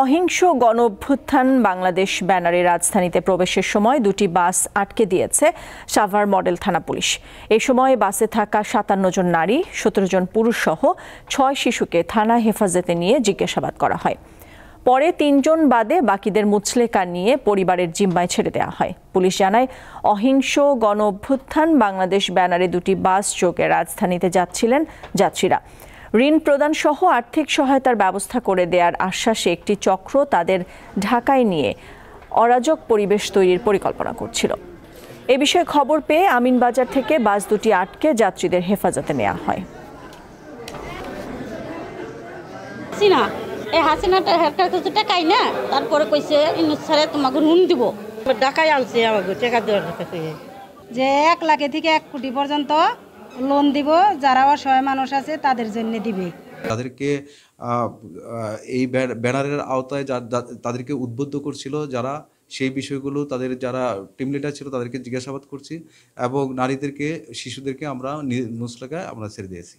অহিংস গণঅভ্যুত্থান বাংলাদেশ ব্যানারে রাজধানীতে প্রবেশের সময় দুটি বাস আটকে দিয়েছে সাভার মডেল থানা পুলিশ। এই সময় বাসে থাকা ৫৭ জন নারী, ১৭ জন পুরুষ সহ ৬ শিশুকে থানা হেফাজতে নিয়ে জিজ্ঞাসাবাদ করা হয়। পরে ৩ জন বাদে বাকিদের মুচলেকা নিয়ে পরিবারের জিম্মায় ছেড়ে দেওয়া হয়। পুলিশ জানায়, অহিংস গণঅভ্যুত্থান বাংলাদেশ ব্যানারে দুটি বাস যোগে রাজধানীতে যাচ্ছিলেন যাত্রীরা। ঋণ প্রদান সহ আর্থিক সহায়তার ব্যবস্থা করে দেওয়ার আশ্বাসে একটি চক্র তাদের ঢাকায় নিয়ে অরাজক পরিবেশ তৈরির পরিকল্পনা করছিল। এ বিষয়ে খবর পেয়ে আমিনবাজার থেকে বাস দুটি আটকে যাত্রীদের হেফাজতে নেওয়া হয়। হাসিনাটা হেরকার কিছু টাকাই না, তারপরে কইছে ইনুস স্যারে তোমাকে ঋণ দিব, ঢাকায় আনছে আমাকে টাকা দেওয়ার যে ১ লাখ থেকে ১ কোটি পর্যন্ত লোন দিব, যারা অসহায় মানুষ আছে তাদের জন্য দিবে। তাদেরকে এই ব্যানারের আওতায় তাদেরকে উদ্বুদ্ধ করছিল যারা, সেই বিষয়গুলো তাদের যারা টিম লিডার ছিল তাদেরকে জিজ্ঞাসাবাদ করছি এবং নারীদেরকে, শিশুদেরকে আমরা মুচলেকায় আমরা ছেড়ে দিয়েছি।